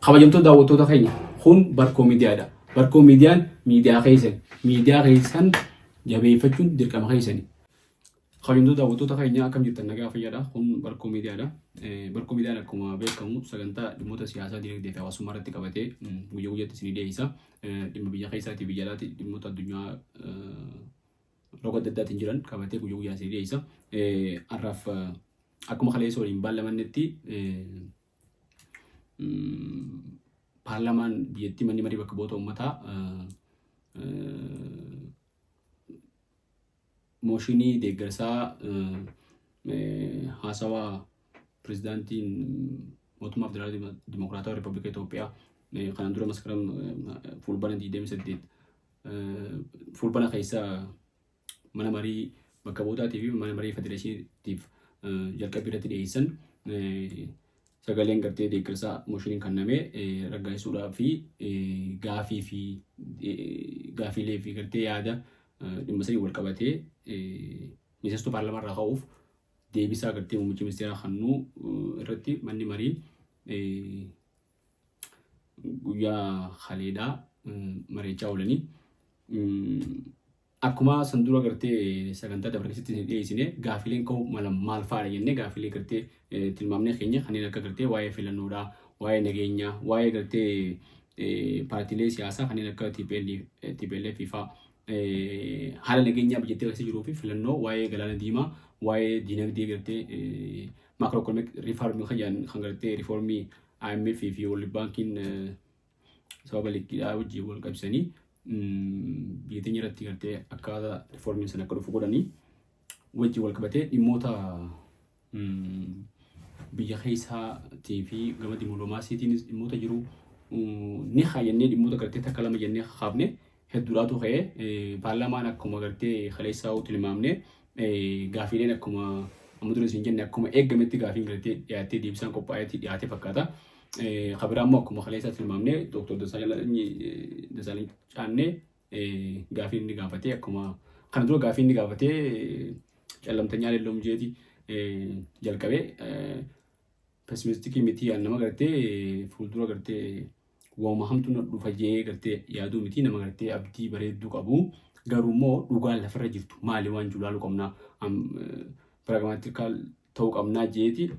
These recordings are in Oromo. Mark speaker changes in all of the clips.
Speaker 1: kabajamtoota daawwattoota keenya kun Barkoo Miidiyaadha. Barkoo Miidiyaan miidiyaa keessan. Miidiyaa keessan jabeeffachuun dirqama keessani. Kabajamtoota daawwattoota keenya akkam jirtan nagaa fayyaadha. Kun Barkoo Miidiyaadha. Barkoo Miidiyaan akkuma beekamu sagantaa dhimmoota siyaasaa, dinagdee fi hawaasummaa irratti qabatee guyyaa guyyaatti isinii dhiyeessa. Dhimma biyya keessaatii biyya alaatti dhimmoota addunyaa roga adda addaatiin jiran qabatee guyyaa guyyaa isinii dhiyeessa. Har'aaf akkuma kaleessa waliin baalamannetti paarlaamaan biyyattii manni marii bakka bu'oota uummataa mooshinii deeggarsaa haasawaa pirezidaantiin mootummaa federaalaa dimokiraatawaa Riippaabilika Itoophiyaa kanaan dura maskaram fulbana 28 fulbana keessa mana marii bakka bu'ootaatii fi mana marii federeeshiniitiif jalqabbii irratti dhiyeessan sagaleen gartee deeggarsaa mooshinii kenname raggaasisuudhaa fi gaafiilee fi gartee yaada dhimma sadii wal qabatee miseensota paarlaamaa irraa ka'uuf deebisaa gartee muummicha ministeeraa kennuu irratti manni marii guyyaa kaleessaa mari'achaa oolanii akkuma sandura gartee sagantaa dabarsiitti dhiyeessine gaafiileen ka'uu mala maal fa'aadha jennee gaafiilee gartee tilmaamnee keenya kanneen akka gartee waa'ee filannoodhaa, waa'ee nageenyaa, waa'ee gartee paartiilee siyaasaa kanneen akka TPLF fa'aa haala nageenyaa biyyattii keessa jiruu fi filannoo waa'ee galaana diimaa, waa'ee dinagdee gartee maakirooikonomik riiformii kan gartee riiformii IMF fi World Bankiin sababa liqidhaa wajjin wal qabsanii biyyattii irratti gartee akkaataa riiformiin sana akka dhufu godhanii wajjin wal qabatee dhimmoota biyya keessaatii fi gama diimiloomaasiitiinis dhimmoota jiru ni hayyannee dhimmoota gartee takka lama jennee kaafne hedduudhaatu ka'ee paarlaamaan akkuma gartee kaleessaa tilmaamne gaafiileen akkuma amma isin jenne akkuma eeggametti gaafiin gartee dhiyaattee deebisaan qophaa'eetti dhiyaatee fakkaata. Kabiraa immoo akkuma kaleessaa tilmaamne Dr. Dassaalany Caannee gaafiin inni gaafatee akkuma kana dura gaafiin inni gaafatee callamtanyaa leelloom jeeti jalqabee pesimistikii miti nama gartee fuuldura gartee waama hamtu na dhufa jee gartee yaaduu miti nama gartee abdii bareedduu qabu garuu immoo dhugaan lafarra jirtu maali waan julaalu qabnaa pragmaatikaal ta'uu qabnaa jeeti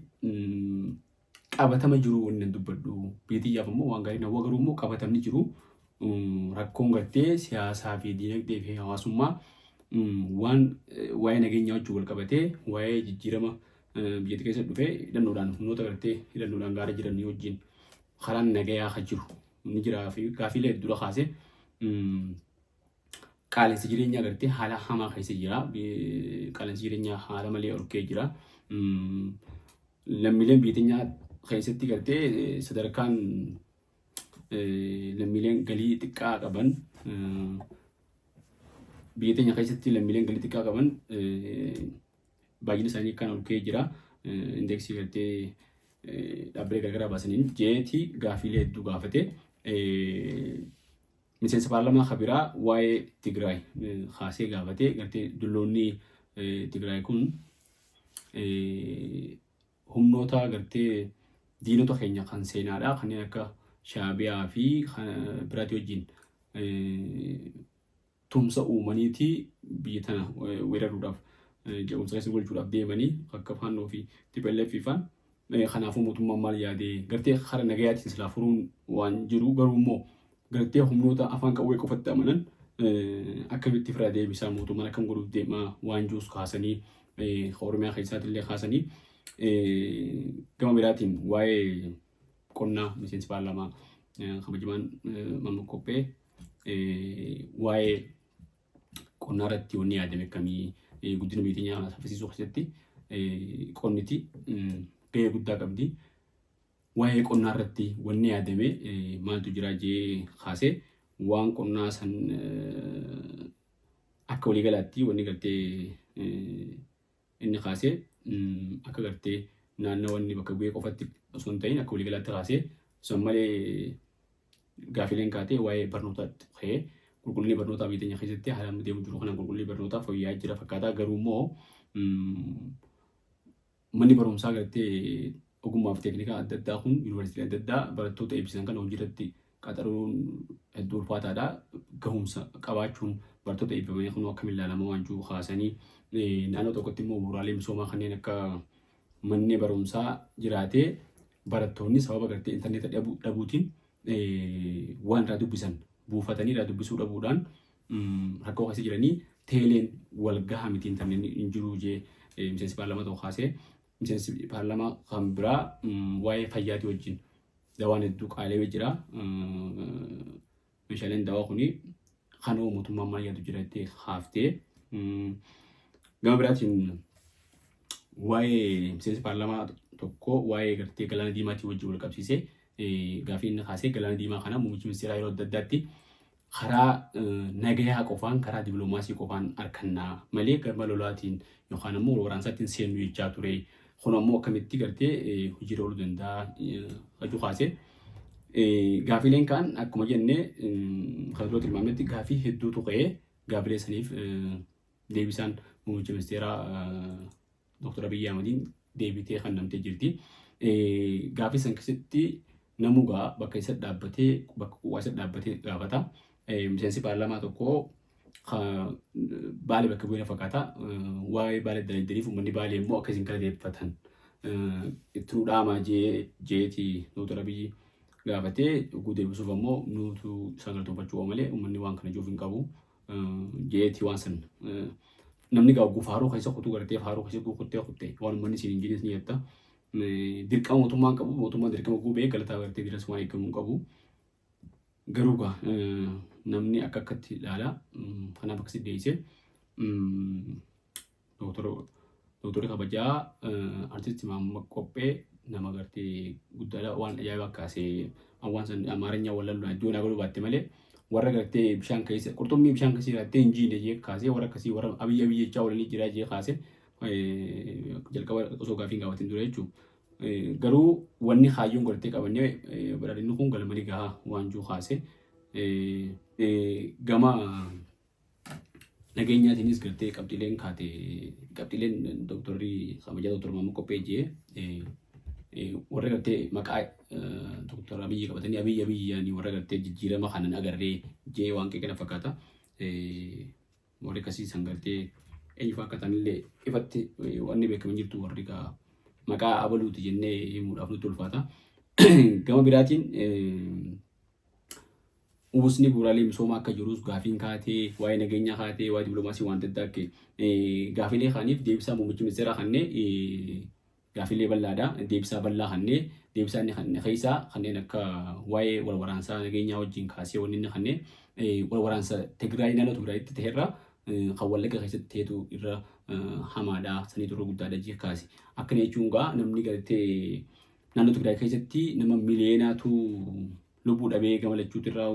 Speaker 1: qabatama jiru wanni dubbadhu biyyattiyaaf immoo waan gaarii nawwa garuu immoo qabatamni jiru rakkoon gartee siyaasaa fi dinagdee fi hawaasummaa waan waa'ee nageenyaa wajjin wal qabatee waa'ee jijjiirama biyyattii keessa dhufee hidhannoodhaan humnoota gartee hidhannoodhaan gaara jiran wajjin karaan nagayaa kan jiru ni jiraa fi gaafiilee dura kaasee qaala'insa jireenyaa gartee haala hamaa keessa jira. Qaala'insa jireenyaa haala malee orkee jira. Lammiileen biyyattii keessatti gartee sadarkaan lammiileen galii xiqqaa qaban biyyattii keessatti lammiileen galii xiqqaa qaban baay'ina isaanii kan orkee jira. Indeeksii gartee dhaabbilee garagaraa baasaniin jeeti gaafiilee hedduu gaafate. Miseensa paarlaamaa kabiraa waa'ee Tigraay kaasee gaafate gartee dulloonni Tigraay kun humnoota gartee diinota keenya kan seenaadha kanneen akka Shaabiyaa fi biraatii wajjin tumsa uumaniiti biyya tana weeraruudhaaf je'umsa keessa galchuudhaaf deemanii akka faannoo fi TPLF faan kanaafuu mootummaan maal yaadee gartee kara nagayaatiin silaa furuun waan jiru garuu immoo gartee humnoota afaan qawwee qofatti amanan akkamitti firaa deebisaa mootummaan akkam godhuuf deemaa waan jiruus kaasanii Oromiyaa keessaatillee kaasanii gama biraatiin waa'ee qonnaa miseensi paarlaamaa kabajamaan Maammoo Qophee waa'ee qonnaa irratti wanni yaadame akkamii guddina biyyattii saffisiisuu keessatti qonniti gahee guddaa qabdi. Waa'ee qonnaa irratti wanni yaadame maaltu jira jee kaasee waan qonnaa san akka waliigalaatti wanni gartee inni kaasee akka gartee naannawanni bakka bu'ee qofatti osoo hin ta'in akka waliigalaatti kaasee sun malee gaafiileen kaatee waa'ee barnootaatti ka'ee qulqullinni barnootaa biyya keessatti haala deemu jiru kanaan qulqullinni barnootaa fooyya'aa jira fakkaata garuu immoo manni barumsaa gartee ogummaa fi teeknikaa adda addaa kun yuunivarsiitii adda addaa barattoota eebbisan kan hojiirratti qaxaruun hedduu ulfaataadha. Gahumsa qabaachuun barattoota eebbifamanii kun akkamiin ilaalama waan jiru kaasanii naannoo tokkotti immoo bu'uuraalee misoomaa kanneen akka manneen barumsaa jiraatee barattoonni sababa gartee intarneeta dhabuutiin waan irraa dubbisan buufatanii irraa dubbisuu dhabuudhaan rakkoo keessa jiranii teeleen wal gahaa miti intarneetni hin jiru jee miseensi paarlaamaa tokko kaasee miseensi paarlaamaa kan biraa waa'ee fayyaatii wajjin dawaan hedduu qaalee jira. Meeshaaleen dawaa kuni kanoo mootummaan maal yaadu jira jettee haaftee gama biraatiin waa'ee miseensi paarlaamaa tokko waa'ee gartee galaana diimaatii wajjin wal qabsiisee gaafii inni kaasee galaana diimaa kana muummichi ministeeraa yeroo adda addaatti karaa nagayaa qofaan karaa dippiloomaasii qofaan harkannaa malee gama lolaatiin yookaan ammoo waraansaatiin seennu jechaa ture. Kun ammoo akkamitti gartee hojiirra ooluu danda'a hajuu kaasee gaafiileen kaan akkuma jennee kan dura tilmaamnetti gaafii hedduutu ka'ee gaafiilee saniif deebisaan muummicha ministeeraa Dr. Abiy Ahmediin deebitee kan namtee jirti. Gaafii san keessatti namugaa bakka isa dhaabbatee bakka kuwaa isa dhaabbatee gaafata. Miseensi paarlaamaa tokko Baalee bakka bu'ee fakkaata. Waa'ee Baalee daldaliif uummanni Baalee immoo akkasiin kala deeffatan. Itti dhaamaa jeeti Dr. Abiy gaafatee dhuguu deebisuuf ammoo nuutu isaan galatoonfachuu malee uummanni waan kana jiruuf hin qabu jeeti waan san. Namni gaa'u faaruu keessa kutuu gartee faaruu keessa kuttee waan uummanni siin hin jirees ni jetta. Dirqama mootummaan qabu mootummaan dirqama gubee galataa gartee diras waan eegamuu qabu. Garuu namni akkatti ilaala kanaaf akkasitti deeyise Dooktorri kabajaa artisti Maammoo Qophee nama gartee guddaadha waan ajaa'ibaa kaasee waan san Amaaranya wallaluu iddoo naa godhuu baatte malee warra gartee bishaan keessa qurxummii bishaan keessa jiraatee hin jiine jee kaasee warra akkasii warra abiyya jechaa walanii jiraa jee kaasee jalqaba osoo gaafii gaafatin dura jechuudha. Garuu wanni haayyoon godhatee qabannee badhaadhinni kun galmanii gahaa waan jiru kaasee gama nageenyaatiinis gartee qabxiileen kaate qabxiileen dooktorri kabajaa Dooktor Maammoo Qophee jee warra gartee maqaa Dooktor Abiy qabatanii Abiy warra gartee jijjiirama kanan agarree jee waan qeeqana fakkaata. Warri akkasii san gartee eenyufaa akka ta'anillee ifatti wanni beekaman jirtu warri maqaa abaluuti jennee himuudhaaf nutti ulfaata. Gama biraatiin uwwisni bu'uuraalee misoomaa akka jirus gaafiin kaatee waa'ee nageenyaa kaatee waa'ee dippiloomaasii waan adda addaa gaafiilee kaaniif deebisaa muummichi ministeeraa kannee gaafiilee bal'aadha. Deebisaa bal'aa kannee deebisaa inni keessaa kanneen akka waa'ee wal waraansaa nageenyaa wajjin kaasee wanni inni kannee wal waraansa Tigraay naannoo Tigraayitti ta'erra kan Wallagga keessatti ta'etu irra hamaadha sanii turre guddaadha jee kaase. Akkana jechuun namni gartee naannoo Tigraay keessatti nama miliyoonaatu lubbuu dhabee gamalachuutti irraa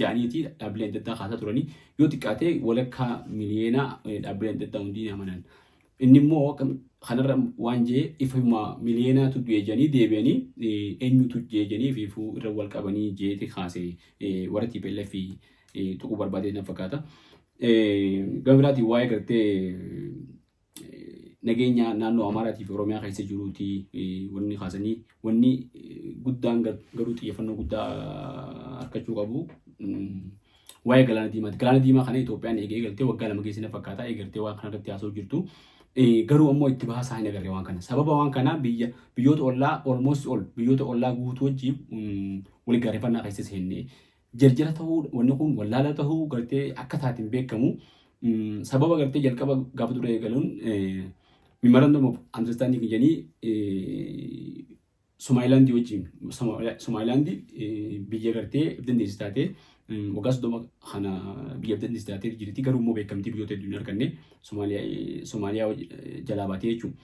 Speaker 1: ja'aniiti dhaabbileen adda addaa kaasaa turanii yoo xiqqaate walakkaa miliyoonaa dhaabbileen adda addaa hundi amanan. Inni immoo kanarra waan jee ifuma miliyoonaatu du'e jedhanii deebi'anii eenyutu jee jedhanii fiifuu irra wal qabanii jeeti kaase warra TPLF tuquu barbaadee na fakkaata. Gama biraatiin waa'ee gartee nageenya naannoo Amaaraatii fi Oromiyaa keessa jiruuti wanni kaasanii wanni guddaan garuu xiyyeeffannoo guddaa argachuu qabu. Waa'ee galaana diimaati. Galaana diimaa kana Itoophiyaan eegaltee waggaa 2 geessina fakkaata eegaltee waan kanarratti haasa'u jirtu. Garuu ammoo itti baasaa hin agarre waan kana. Sababa waan kana biyyoota ollaa almost all biyyoota ollaa guutuu wajjin walii gaarreeffannaa keessa seenne jarjara ta'uu wanni kun wallaala ta'uu gartee akka taatiin beekamu sababa gartee jalqaba gaafa dura eegaluun memorandum of understanding jedhanii Somaliland wajjin Somaliland biyya gartee dandeessi taatee waggaa 30 kana biyya dandeessi taatee jirti. Garuu immoo beekamtii biyyoota hedduu hin arganne Somaaliyaa jalaa baatee jechuudha.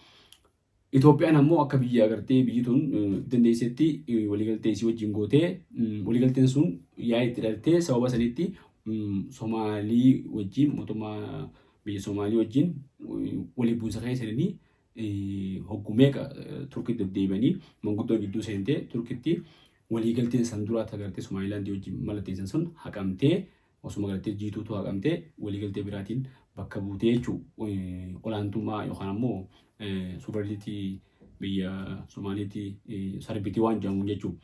Speaker 1: Itoophiyaan ammoo akka biyya agartee biyyi tun dandeessetti waliigaltee isii wajjin gootee waliigalteen sun yaa itti dhaltee sababa sanitti Somaalii wajjin mootummaa biyya Somaalii wajjin walii buusa keessanii hoggumee Turkiitti deebi'anii manguddoon gidduu seentee Turkiitti waliigalteen san duraa agartee Somaliland wajjin mallatteessan sun haqamtee osuma agartee jiituutu haqamtee waliigaltee biraatiin bakka buutee jechuudha. Olaantummaa yookaan ammoo sovereignty biyya Somaaliitti sarbitii waan jedhamu jechuudha.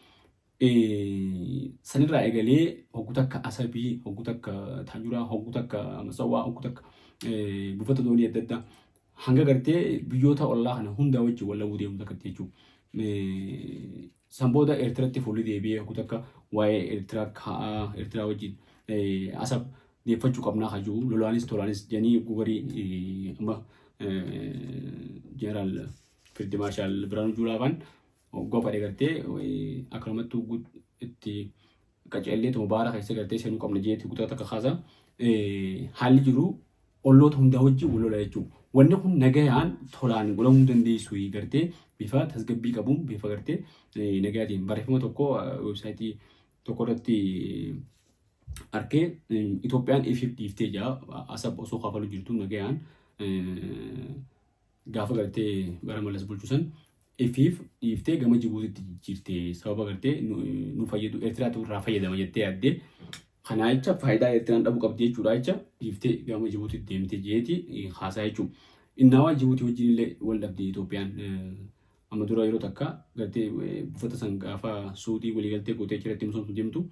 Speaker 1: Sanirraa eegalee hogguu takka Asabii, hogguu takka Taajuraa, hogguu takka Masawwaa, hogguu takka buufata doonii adda addaa hanga gartee biyyoota ollaa kana hundaa wajjin wal lawuu deemu takka jechuudha. San booda Eertiraatti fuulli deebi'ee hogguu takka waa'ee Eertiraa ka'aa Eertiraa wajjin asab deeffachuu qabnaa hajuu lolaanis tolaanis jedhanii gubarii amma Jeneraal Fiild Maarshaal Biraanuu Juulaa gofa gartee akkanumattuu itti qaceellee baara keessa gartee seenuu qabna jeetti guutaa takka kaasa haalli jiru olloota hundaa wajjin wal lola jechuudha. Wanni kun nagayaan tolaan godhamuu dandeessu gartee bifa tasgabbii qabuun bifa gartee nagayaatiin barreeffama tokko weebsaayitii tokko irratti arkee Itoophiyaan ifiif dhiiftee jira asab osoo kafalu jirtu nagayaan gaafa gartee bara malas bulchusan ifiif dhiiftee gama Jibuutiitti jirte sababa gartee nu fayyadu Eertiraatu irraa fayyadama jettee yaaddee kanaa jecha faayidaa Eertiraan dhabuu qabdi jechuudha jecha dhiiftee gama Jibuutiitti deemtee jeeti haasaa jechuudha. Innaawaa Jibuutii wajjin illee wal dhabdee Itoophiyaan amma dura yeroo takka gartee buufata san gaafa suutii waliigaltee gootee jiratti misoomsu deemtu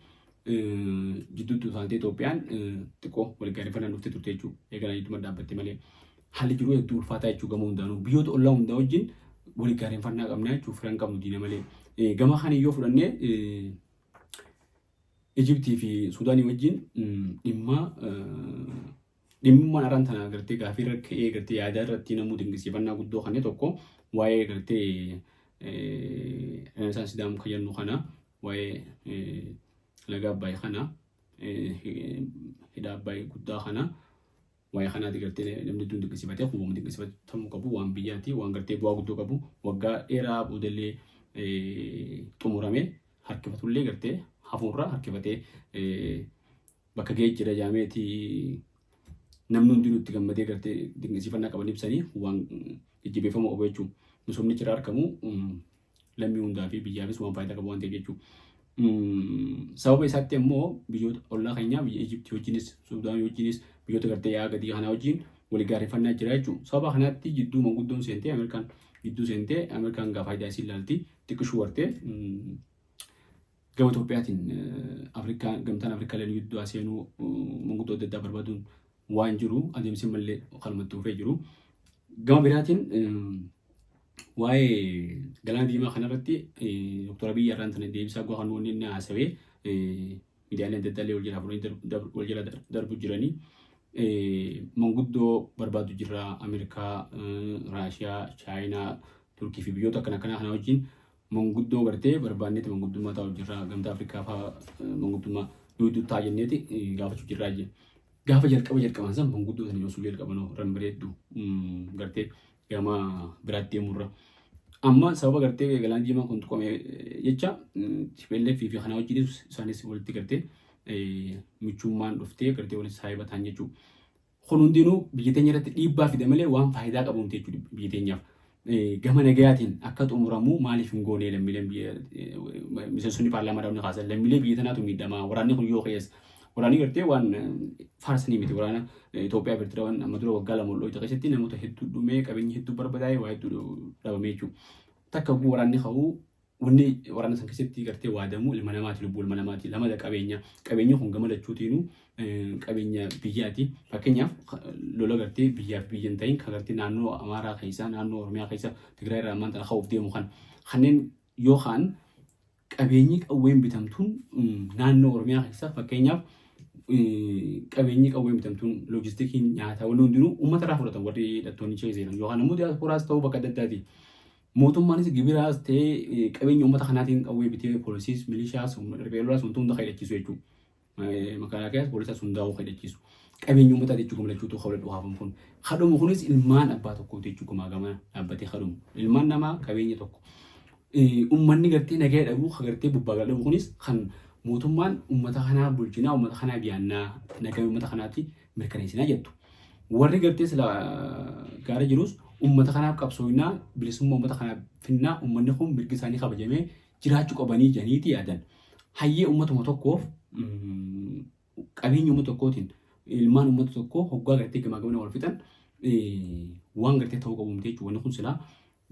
Speaker 1: jidduutti taatee Itoophiyaan xiqqoo waliigaariifannaan dhuftee turte jechuudha. Eegalaan jidduma dhaabbatte malee haalli jiru hedduu ulfaataa jechuudha gama hundaanuu biyyoota ollaa hundaa wajjin waliigaariifannaa qabnaa jechuudha firan qabnu diina malee. Gama kana yoo fudhannee Ijiptii fi Suudaanii wajjin dhimmummaan araan tana gartee gaafii irra ka'ee gartee yaada irratti namuu dinqisiifannaa guddoo kanneen tokko waa'ee gartee Renesaansii Sidaam kan jennu kana waa'ee laga Abbaay kana hidha Abbaay guddaa kana waa'ee kanaati gartee namni hedduun dinqisiifatee kubbama dinqisiifatamuu qabu waan biyyaati waan gartee bu'aa guddoo qabu waggaa dheeraa boodallee xumuramee harkifatullee gartee hafuurraa harkifatee bakka ga'ee jira jaameeti namni hundinuu itti gammadee gartee dinqisiifannaa qaban ibsanii waan jijjibeeffama qabu jechuudha. Misoomni jira argamu lammii hundaa fi biyyaafis waan faayidaa qabu waan ta'eef jechuudha. Sababa isaatti immoo biyyoota ollaa keenyaa biyya Ijiptii wajjinis Suudaanii wajjinis biyyoota gartee yaa gadii kanaa wajjin waliigaariifannaa jira jechuudha. Sababa kanaatti jidduu manguddoon seentee Ameerikaan jidduu seentee Ameerikaan gaafa faayidaa isii ilaalti xiqqishuu wartee gama Itoophiyaatiin Afrikaan gamtaan Afrikaa illee gidduu seenuu manguddoo adda addaa barbaaduun waan jiru adeemsi malee qalmattuu fee jiru. Gama biraatiin waa'ee galaana diimaa kanarratti Dr. Abiy irraan sana deebisaa gohan wanni inni haasawee miidiyaaleen adda addaa illee wal jala darbu jiranii manguddoo barbaadu jirra Ameerikaa, Raashiyaa, Chaayinaa, Turkii fi biyyoota akkana kana wajjin manguddoo gartee barbaanneeti manguddummaa taa'u jirra gamtaa Afrikaa fa'aa manguddummaa nuyi ta'a jenneeti gaafachuu jirraa jira. Gaafa jalqaban san manguddoo sana yoosuu jalqabanoo ran bareeddu gartee gama biraatti deemurra. Amma sababa gartee galaana diimaa kun tuqame jecha TPLF fi kanaa wajjinis isaanis walitti gartee michummaan dhuftee gartee walitti saayibataan jechuudha. Kun hundinuu biyya teenya irratti dhiibbaa fida malee waan faayidaa qabuun jechuudha biyya teenyaaf. Gama nagayaatiin akka xumuramu maaliif hin goone lammiileen miseensonni paarlaamaa dhaabni kaasan lammiilee biyya tanaatu miidhama waraanni kun yoo qeessa waraanni gartee waan faarsanii miti waraana Itoophiyaa Eertiraa waan amma dura waggaa lama ol'oo keessatti namoota hedduu dhumee qabeenyi hedduu barbadaa'ee waa hedduu dhabamee jechuudha. Takka guu waraanni ka'uu wanni waraana san keessatti gartee waadamu ilma namaati lubbuu ilma namaati lamada qabeenyi kun gama lachuutiinuu qabeenya biyyaati. Fakkeenyaaf lola gartee biyyaaf biyya hin ta'in kan gartee naannoo Amaaraa keessa naannoo Oromiyaa keessa Tigraay irraa ammaan tana ka'uuf deemu kanneen yookaan qabeenyi qawween bitamtuun naannoo Oromiyaa keessa fakkeenyaaf qabeenyi qawween bitamtuun loojistikiin nyaataa wanni hundinuu uummata irraa fudhatan warri hidhattoonni ishee seenan yookaan immoo diyaasporaas ta'uu bakka adda addaati. Mootummaanis gibiraas ta'ee qabeenya uummata kanaatiin qawwee bitee poolisiis milishaas ribeelolaas wantoota hunda hidhachiisu jechuudha. Makaalaakaas poolisaas hundaa'uu hidhachiisu. Qabeenya uummataa jechuudha malachuutu hawla dhuhaafam kun. Kadhumu kunis ilmaan abbaa tokkooti jechuudha gama dhaabbatee kadhumu. Ilmaan namaa qabeenya tokko. Uummanni gartee nagaa dhabuu gartee bubbaagaa dhabuu kunis kan mootummaan uummata kanaa bulchinaa uummata kanaa biyaannaa nagaa uummata kanaatti mirkaneessinaa jettu. Warri gartee sila gaara jirus uummata kanaaf qabsoofnaa bilisummaa uummata kanaaf finnaa uummanni kun mirgi isaanii kabajamee jiraachuu qabanii janiiti yaadan. Hayyee uummatuma tokkoof qabeenya uummata tokkootiin ilmaan uummata tokkoo hoggaa gartee gamaa gamana wal fixan waan gartee ta'uu qabu miti jechuudha. Wanni kun silaa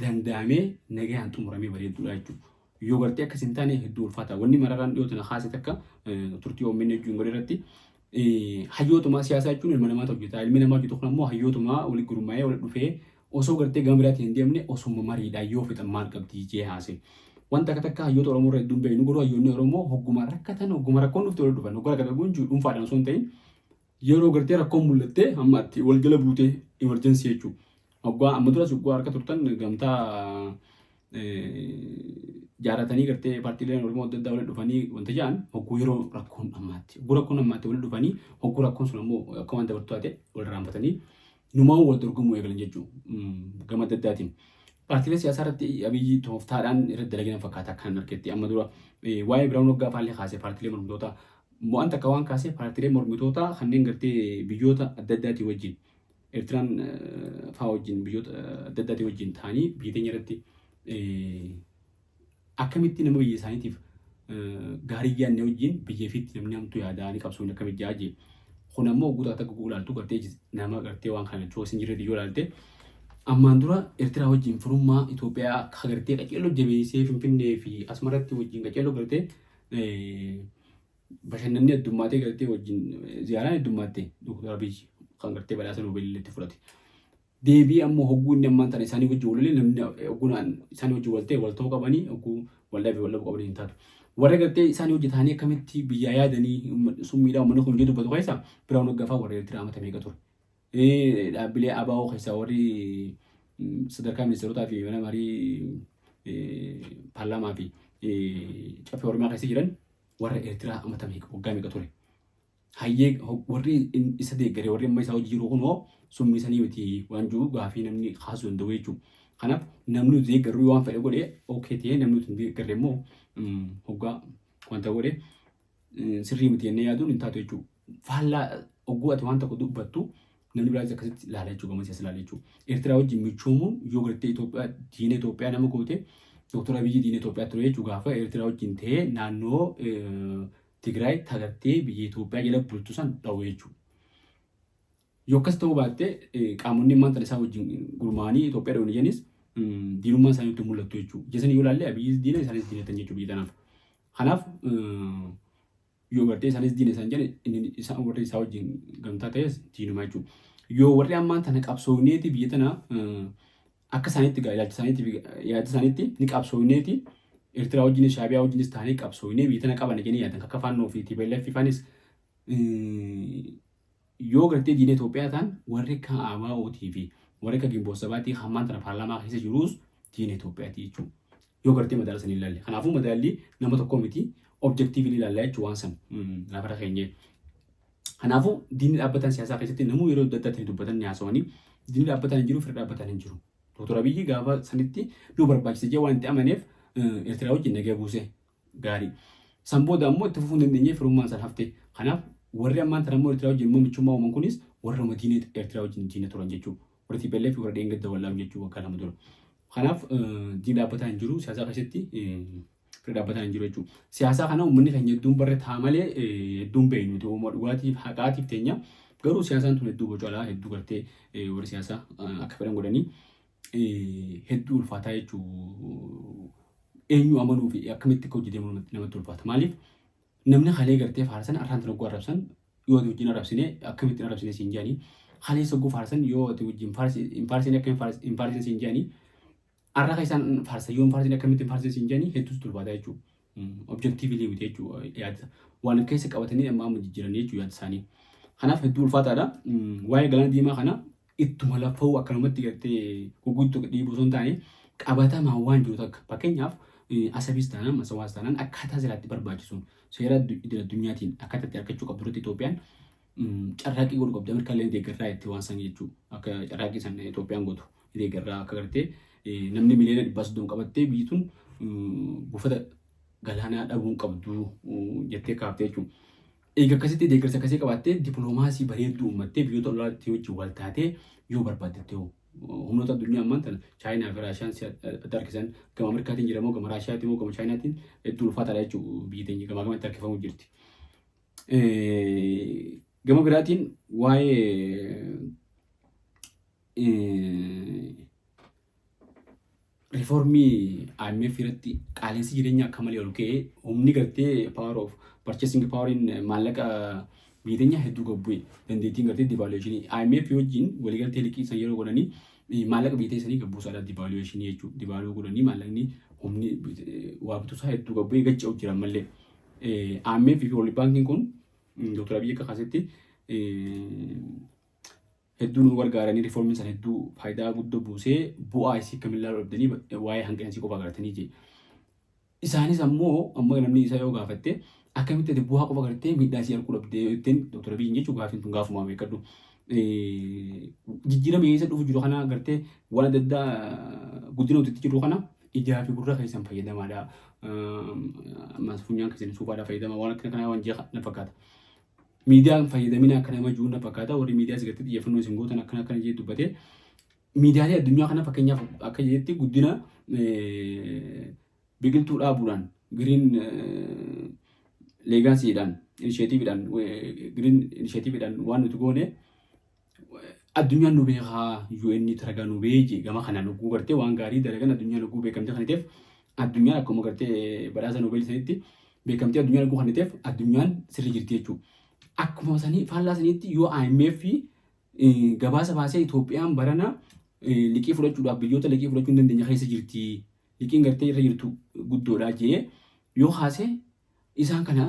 Speaker 1: danda'amee nagaan xumuramee bareedduudha jechuudha. Yoo gartee akkas hin taane hedduu ulfaata. Wanni mararaan dhiyoo tana haase takka turtii OMN jechuun godhe irratti hayyootuma siyaasaa jechuun ilma namaa hojjeta. Ilmi namaa hojjetu kun ammoo hayyootuma walitti gurmaa'ee walitti dhufee osoo gartee gama biraatiin hin deemne osuma mariidhaan yoo fixan maal qabdi jee haase. Wanta akka takka hayyoota Oromoo irra hedduun beeknu garuu hayyoonni Oromoo hogguma rakkatan hogguma rakkoon dhufte walitti dhufan. Hogguma rakkatan kun dhuunfaadhaan osoo hin ta'in yeroo gartee rakkoon mul'attee ammaatti wal jala buutee emerjensii jechuudha. Hoggaa amma duras hogguu harka turtan gamtaa jaaratanii gartee paartiileen Oromoo adda addaa walitti dhufanii wanta jedhan hogguu yeroo rakkoon ammaatti. Hogguu rakkoon ammaatti walitti dhufanii hogguu rakkoon sun ammoo akka wanta bartuu taate wal raanfatanii numaa wal dorgomuu eegalan jechuudha. Gama adda addaatiin. Paartiilee siyaasaa irratti Abiyyi tooftaadhaan irratti dalaginan fakkaata kan argetti amma dura waa'ee Biraanuu Naggaa faallee kaasee paartiilee mormitoota mo'an takka waan kaasee paartiilee mormitoota kanneen gartee biyyoota adda addaatii wajjin Eertiraan fa'aa wajjin biyyoota adda addaatii wajjin ta'anii biyya teenya irratti akkamitti nama biyya isaaniitiif gaarii yaadne wajjin biyya fiitti namni hamtuu yaadanii qabsuun akkamitti jaajee kun ammoo guutaa takka ilaaltu gartee nama gartee waan kana jechuu isin jirre yoo ilaalte ammaan dura Eertiraa wajjin firummaa Itoophiyaa akka gartee qaceelloo jabeessee Finfinnee fi Asmaratti wajjin qaceelloo gartee bashannanni addummaatee gartee wajjin ziyaaraan addummaatee Dr. Abiyyi kan gartee badhaasa Noobeelitti fudhate. Deebii ammoo hogguu inni ammaan tana isaanii wajjin walolee namni hogguunaan isaanii wajjin walta'e walta'uu qabanii hogguu waldaafi waldhabuu qabanii hin taatu. Warra gartee isaanii hojjetanii akkamitti biyyaa yaadanii summiidhaan uummanni kun jedhu dubbatu keessaa Biraanuu Naggaa fa'aa warra Eertiraa amata meeqa ture. Dhaabbilee ABO keessaa warri sadarkaa ministeerotaa fi mana marii paarlaamaa fi caffee Oromiyaa keessa jiran warra Eertiraa amata meeqa waggaa meeqa ture. Hayyee warri isa deeggaree warri amma isaa hojii jiru kunoo summiisanii miti waan jiru gaafii namni kaasuu danda'u jechuudha. Kanaaf namni deeggaruu waan fedhe godhee ookee ta'ee namni hin deeggarre immoo hoggaa wanta godhee sirrii miti jennee yaaduun hin taatu jechuudha. Faallaa hogguu ati waan tokko dubbattu namni biraas akkasitti ilaala jechuudha gama siyaasa ilaala jechuudha. Eertiraa wajjin michoomuun yoo gartee Itoophiyaa diina Itoophiyaa nama goote Dr. Abiyyi diina Itoophiyaa ture jechuudha gaafa Eertiraa wajjin ta'ee naannoo Tigraay tagartee biyya Itoophiyaa jala bultu san dhawwe jechuudha. Yoo akkas ta'uu baatte qaamonni maanta isaa wajjin gurmaa'anii Itoophiyaa dhawanii janis diinummaan isaanii itti mul'attu jechuudha. Jesanii yoo ilaalle Abiyyi diina isaanis diinatan jechuudha biyya tanaaf. Kanaaf yoo gartee isaanis diina isaan jedhe isaan warri isaa wajjin gamtaa ta'es diinuma jechuudha. Yoo warri ammaan tana qabsooneeti biyya tana akka isaaniitti yaada isaaniitti ni qabsooneeti Eertiraa wajjin Shaabiyaa wajjinis taanee qabsoonee biyya tana qaban jedhanii yaadan akka faannoo fi TPLF faanis yoo gartee diina Itoophiyaa ta'an warri kan ABO'tii fi warri kan Gimboo Sabaatii hammaan tana paarlaamaa keessa jirus diina Itoophiyaati jechuudha. Yoo gartee madaala san ilaalle. Kanaafuu madaalli nama tokko miti objektiivili ilaallaa jechuudha waan san lafa keenyee. Kanaafuu diinni dhaabbatan siyaasaa keessatti namuu yeroo adda addaatti dubbatan ni haasawanii diinni dhaabbatan hin jiru fira dhaabbatan hin jiru. Dr. Abiyyi gaafa sanitti nu barbaachise jee waan itti amaneef Eertiraa wajjin nagee buuse gaarii. San booda ammoo itti fufuu hin dandeenye firummaan san hafte. Kanaaf warri ammaan tana ammoo Eertiraa wajjin immoo michummaa uuman kunis warra diina Eertiraa wajjin diina turan jechuudha. Warri TPLF warra dheengadda wallaam jechuudha waggaa lama dura. Kanaaf diinni dhaabbataa hin jiru siyaasaa keessatti fira dhaabbataa hin jiru jechuudha. Siyaasaa kana uummanni keenya hedduun barreeffama malee hedduun beeknu ta'uu dhugaatiif haqaatiif teenya garuu siyaasaan tun hedduu bocalaa hedduu gartee warri siyaasaa akka fedhan godhanii hedduu ulfaataa jechuudha. Eenyu amanuu fi akkamitti akka hojjetee namatti ulfaata. Maaliif namni halee gartee faarsan arraan tan ogguu arrabsan yoo ati wajjin arrabsine akkamittiin arrabsine siin jedhanii halee sogguu faarsan yoo ati wajjin hin faarsine akka hin faarsine siin jedhanii arraa isaan faarsan yoo hin faarsine akkamittiin faarsine siin jedhanii hedduutu ulfaata jechuudha. Objektiivili miti jechuudha yaada waan keessa qabatanii amma jijjiiranii jechuudha yaada isaanii. Kanaaf hedduu ulfaataadha. Waa'ee galaana diimaa kana ittuma lafa'uu akkanumatti gartee guguddaa dhiibuu osoo hin taane qabatamaa waan jiru takka fakkeenyaaf asabis taanaan masawaas taanaan akkaataa siraatti barbaachisuun seera addunyaatiin akkaataa itti argachuu qabdu irratti Itoophiyaan carraaqii godhu qabdi Ameerikaan deeggarraa itti waan san jechuu akka carraaqii san Itoophiyaan gootu deeggarraa akka gartee namni miliyoona 130 qabattee biyyi tun buufata galaanaa dhabuun qabdu jettee kaaftee jechuudha. Egaa akkasitti deeggarsa akkasii qabaattee dippiloomaasii bareedduu uummattee biyyoota olaatti wajjin wal taatee yoo barbaaddetti humnoota addunyaa ammaan tana Chaayinaa fi Raashiyaan adda harkisan gama Ameerikaatiin jedhamoo gama Raashiyaatiin moo gama Chaayinaatiin hedduu ulfaataadha jechuudha biyyi teenya gamaa gamatti harkifamuu jirti. Gama biraatiin waa'ee reformii IMF irratti qaaleensi jireenya akka malee ol ka'ee humni gartee power of purchasing power in maallaqa biyya hedduu gabbu'e dandeettiin gartee devaluation IMF wajjin waliigaltee liqii san yeroo godhanii maallaqa biyya isaanii gabbuusaadha devaluation jechuudha devaluu godhanii maallaqni humni waa bituusaa hedduu gabbu'e gaca'u jiran malee IMF fi World Banking kun Dr. Abiy akka kaasetti hedduu nu gargaaranii reformiin san hedduu faayidaa guddoo buusee bu'aa isii kamillaa dhabdanii waa'ee hanqinasii qofa garatanii jee. Isaanis ammoo amma namni isaa yoo gaafatte akkamitti bu'aa qofa gartee miidhaa isii arguu dhabdee ittiin Dr. Abiy jechuun gaafin tun gaafuma beekadhu. Jijjiirama isa dhufu jiru kana gartee waan adda addaa guddina hojjetti jiru kana ijaa fi gurra keessan fayyadamaadha. Ammas funyaan keessan suufaadhaa fayyadama waan akka kanaa waan jeeqa na fakkaata. Miidiyaan fayyadamina akka nama jiru na fakkaata warri miidiyaa sigaatti xiyyeeffannoo isin gootan akkana jee dubbate miidiyaalee addunyaa kana fakkeenyaaf akka jeetti guddina biqiltuu dhaabuudhaan giriin leegaansiidhaan inishetiiviidhaan waan nuti goone addunyaan nu beekaa UN taragaa nu beeje gama kanaan oguu gartee waan gaarii dalagan addunyaan oguu beekamte kaniteef addunyaan akkuma gartee badhaasa Noobel sanitti beekamtee addunyaan oguu kaniteef addunyaan sirri jirti jechuudha. Akkuma sanii faallaa saniitti yoo IMF gabaasa baasee Itoophiyaan barana liqii fudhachuudhaaf biyyoota liqii fudhachuu hin dandeenye keessa jirti. Liqiin gartee irra jirtu guddoodha jee yoo haase isaan kana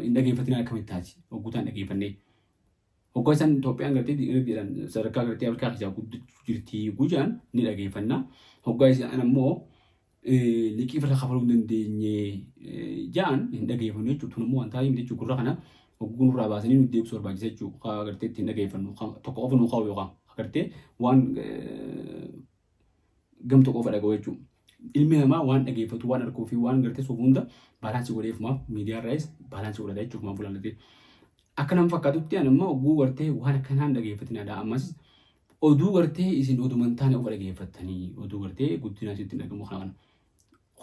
Speaker 1: hin dhageeffatin akkamitti taati hogguutaan dhageeffannee. Hoggaa isaan Itoophiyaan gartee sadarkaa gartee Afrikaa keessaa guddachuu jirti gujaan ni dhageeffanna. Hoggaa isaan ammoo liqii irra kafaluu hin dandeenye jaan hin dhageeffannu jechuudha. Tun ammoo waan taa'ee miti jechuudha gurra kana. Ogguun irraa baasanii nuti deebisuu barbaachisa jechuudha. Agartee ittiin dhageeffannu tokko qofa nuu qabu yookaan agartee waan gam tokko qofa dhagahu jechuudha. Ilmi namaa waan dhageeffatu waan arguu fi waan agartee suuf hunda baalaansii godheefumaaf miidiyaa irraas baalaansii godhata jechuudha kumaan fuulallatee. Akka nama fakkaatutti ani ammoo oguu gartee waan akkanaan dhageeffatinaadha. Ammas oduu gartee isin oduman taane ofa dhageeffattanii oduu gartee guddinaa sitti dhagamu kana.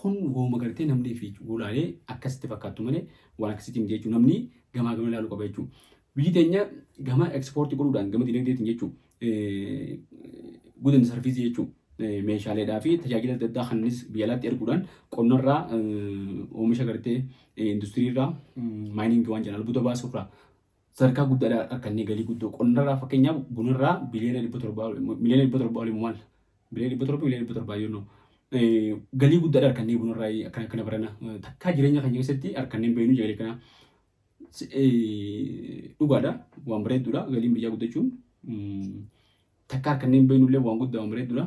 Speaker 1: Kun wooma gartee namni fi gulaalee akkasitti fakkaattu malee waan akkasitti miti jechuudha. Namni gamaa gama ilaaluu qaba jechuudha. Biyyi teenya gama ekspoortii godhuudhaan gama dinagdeetiin jechuudha. Guddina sarfiisii jechuudha. Meeshaaleedhaa fi tajaajila adda addaa kanis biyya alaatti erguudhaan qonnarraa oomisha gartee industiriirraa maayiniingii waan jedhan albuuda baasuurraa sadarkaa guddaadhaa harkannee galii guddoo qonnarraa fakkeenyaaf bunarraa biliyoona 700 olimu maal biliyoona 700 biliyoona 700 yoo galii guddaadha harkannee bunarraa akkana barana takkaa jireenya kan keessatti harkanneen beenu jagalee kana dhugaadha waan bareedduudha galiin biyyaa guddachuun takkaa harkanneen beenullee waan guddaa waan bareedduudha.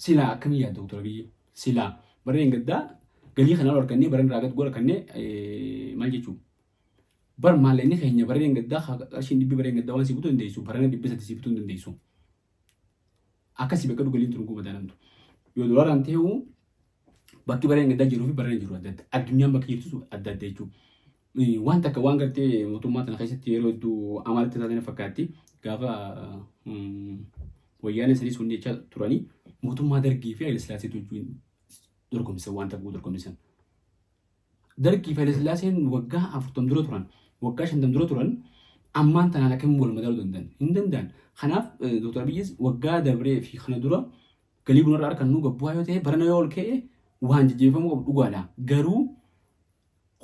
Speaker 1: Sila akkamii yaadda Dr. Abiy sila barreen gaddaa galii kanaan harkannee barreen raagat godha kannee maal jechuun bar maallaqni keenya barreen gaddaa qarshiin dhibbi barreen gaddaa waan sibituu dandeessu barreen dhibbi sadi sibituu dandeessu akkasii bakka dhugaliin turuu gubataa namtu yoo dolaaraan ta'uu bakki barreen gaddaa jiruu fi barreen jiru adda adda addunyaan bakka jirtu adda adda jechuudha. Waan takka waan gartee mootummaa tana keessatti yeroo hedduu amaalatti taatanii fakkaatti gaafa wayyaanee sadii sun jechaa turanii mootummaa Dargii fi Haile Sillaasee wajjin dorgomsan waan ta'uu dorgomsan. Dargii fi Haile Sillaaseen waggaa 40 dura turan waggaa 50 dura turan ammaan tanaan akkamiin wal madaaluu hin danda'an. Kanaaf Dr. Abiy waggaa dabree fi kana dura galii bunarraa harkannu gabbu'aa yoo ta'e barana yoo ol ka'e waan jajjabeeffamuu qabu dhugaadha. Garuu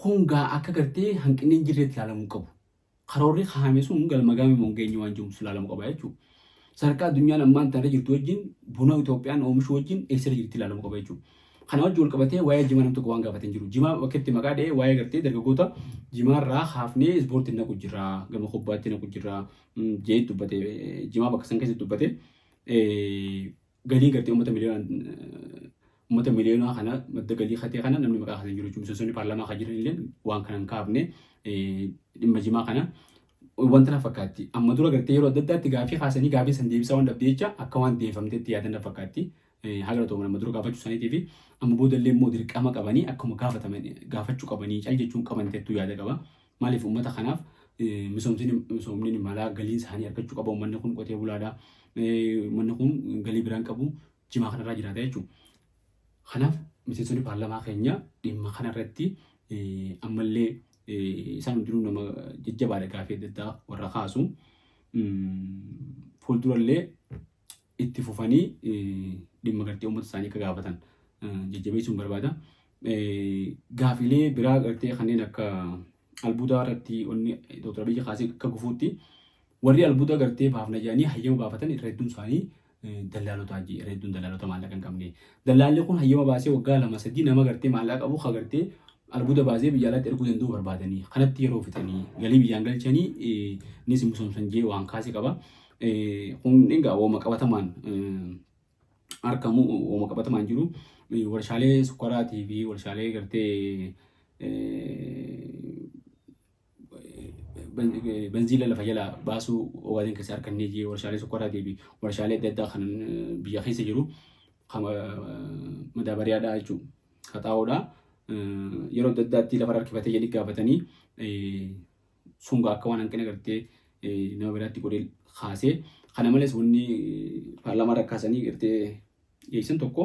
Speaker 1: hongaa akka gartee hanqinni hin jirreetti ilaalamuu qabu. Karoorri kaa'ame sun galma gaame mongeenyi waan jiruuf ilaalamuu qaba jechuudha. Sadarkaa addunyaan ammaan tana jirtu wajjin buna Itoophiyaan oomishu wajjin eessira jirti ilaalamuu qaba jechuudha. Kana wajjin wal qabatee waa'ee jimaa nam tokko waan gaafatee jiru. Jimaa bakkeetti maqaa dha'ee waa'ee gartee dargaggoota jimaarraa haafnee ispoortii naqu jirra gama kubbaatti naqu jirra jee dubbate jimaa bakka san keessatti dubbate galii gartee uummata miliyoonaa kana madda galii hatee kana namni maqaa haasa'an jiru. Miseensonni paarlaamaa kan jiran illee waan kana hin kaafne dhimma jimaa kana wanta na fakkaatti. Amma dura gartee yeroo adda addaatti gaafii haasanii gaafii san deebisaa waan dhabdee jecha akka waan deeffamteetti yaadan na fakkaatti. Haala ta'uu amma dura gaafachuu saniitii fi amma booda illee immoo dirqama qabanii akkuma gaafachuu qabanii cal jechuun qaban tettuu yaada qaba. Maaliif uummata kanaaf misoomni malaa galiin isaanii argachuu qaba. Uummanni kun qotee bulaadha. Uummanni kun galii biraan qabu jimaa kanarraa jiraata jechuudha. Kanaaf miseensonni paarlaamaa keenya dhimma kanarratti ammallee isaan hundinuu nama jajjabaadha gaafii adda addaa warra kaasu fuuldurallee itti fufanii dhimma gartee uummata isaanii akka gaafatan jajjabeessuun barbaada. Gaafilee biraa gartee kanneen akka albuudaa irratti onni Dr. Abiyyi kaasee akka gufuutti warri albuudaa gartee baafna jedhanii hayyama baafatan irra hedduun isaanii dallaalota irra hedduun dallaalota maallaqa hin qabne. Dallaalli kun hayyama baasee waggaa 2-3 nama gartee maallaqa qabu ka gartee albuuda baasee biyya alaatti erguu danda'u barbaadanii kanatti yeroo fitanii galii biyyaan galchanii ni simsoomsan jee waan kaasee qaba. Kun egaa ooma qabatamaan argamu ooma qabatamaan jiru warshaalee sukkaraatii fi warshaalee gartee benziila lafa jala baasuu ogaadeen keessa argannee jee warshaalee sukkaraatii fi warshaalee adda addaa kan biyya keessa jiru madaabariyaadhaa jechuudha. Haxaa'oodhaa yeroo adda addaatti lafa harkifatee jedhanii gaafatanii sunga akka waan hanqina gartee nama biraatti godhee kaasee kana malees wanni paarlaamaa rakkaasanii gartee dhiyeessan tokko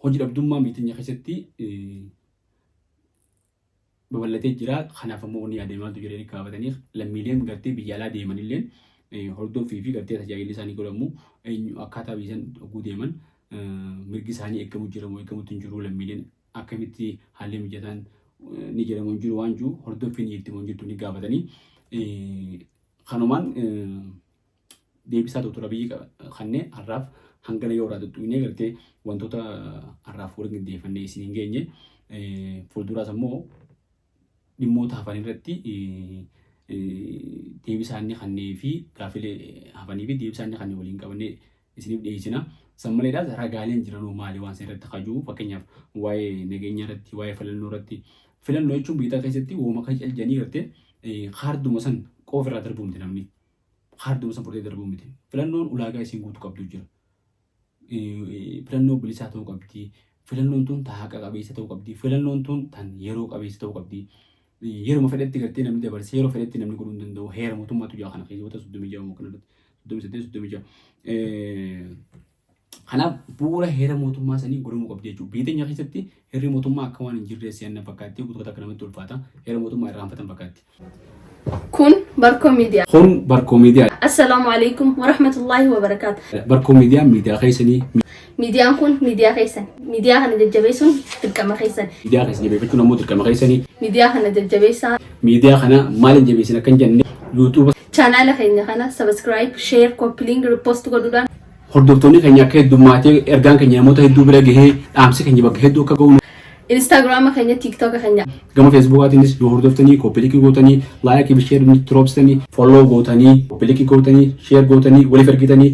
Speaker 1: hojii dhabdummaa biyya keessatti babal'atee jira. Kanaaf ammoo wanni adeemaatu jireenya gaafataniif lammiileen gartee biyya alaa deemanillee hordoffii fi gartee tajaajilli isaanii godhamu akkaataa biyyan oguu deeman mirgi isaanii eegamu jiramu eegamutti hin jiru lammiileen akkamitti haalli mijataan ni jedhamu hin jiru waan jiru hordoffiin itti jirtu ni gaafatanii kanumaan deebisaa Dr. Abiyyi kanneen har'aaf hangana yoo irraa tuttuqnee gartee wantoota har'aaf waliin deeffannee isin hin geenye fuulduraas ammoo dhimmoota hafan irratti deebisaanii kannee fi gaafilee hafanii fi deebisaanii kannee waliin qabannee isiniif dhiyeessina. Sammaleedhaas ragaaleen jiranuu maali waan san irratti kajuu fakkeenyaaf waa'ee nageenya irratti waa'ee filannoo irratti filannoo jechuun biyya keessatti uumama kan caljanii gartee haarduma san qofa irraa darbuu miti namni haarduma san fudhatee darbuu miti filannoon ulaagaa isiin guutuu qabdu jira. Filannoo bilisaa ta'uu qabdi. Filannoon tun haqa qabeessa ta'uu qabdi. Filannoon tun tan yeroo qabeessa ta'uu qabdi. Yeroo fedhetti gartee namni dabarse yeroo fedhetti namni godhuu hin danda'u heera mootummaatu jira kana keessa 36 moo kana 38 kanaaf bu'uura heera mootummaa sanii godhamuu qabdi jechuudha. Biyya keessatti heerri mootummaa akka waan hin jirre si'anna fakkaatti guutuu akka namatti ulfaata heera mootummaa irraanfatan fakkaatti.
Speaker 2: Kun Barkoo Miidiyaa.
Speaker 1: Kun Barkoo Miidiyaa.
Speaker 2: Assalaamu alaikum wa rahmatullahi wa barakaatu.
Speaker 1: Barkoo Miidiyaa miidiyaa keessanii.
Speaker 2: Miidiyaan kun miidiyaa keessan. Miidiyaa kana jajjabeessuun dirqama keessan.
Speaker 1: Miidiyaa kana jajjabeeffachuun ammoo dirqama keessanii.
Speaker 2: Miidiyaa kana jajjabeessaa.
Speaker 1: Miidiyaa kana maaliin jabeessina kan jenne YouTube
Speaker 2: chaanaala keenya kana subscribe, share, copy link, repost godhuudhaan
Speaker 1: hordoftoonni keenya akka heddummaatee ergaan keenya namoota hedduu bira gahee dhaamsi keenya bakka hedduu akka ga'u
Speaker 2: Instagram keenya, TikTok keenya
Speaker 1: gama Facebookaatiinis yoo hordoftanii copy link gootanii like fi share droppsanii follow gootanii copy link gootanii share gootanii waliif ergitanii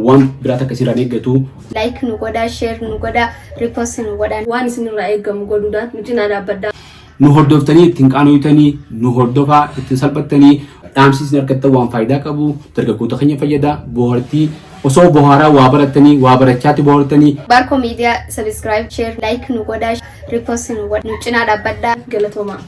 Speaker 1: waan biraa akkasirraan eeggatu
Speaker 2: like nu godhaa, share nu godhaa, repost nu godhaa waan isinirraa eeggamu godhuudhaan nuti na dhaabbadhaa.
Speaker 1: Nu hordoftanii ittiin qaanoytanii nu hordofaa ittiin salphattanii dhaamsisni argattan waan faayidaa qabu dargaggoota keenya fayyada bohaartii osoo bohaaraa waa barattanii waa barachaatti bohaartanii
Speaker 2: Barkoo Miidiyaa subscribe, share, like nu godhaa, repost nu godhaa nu cinaa dhaabbadhaa. Galatoomaa.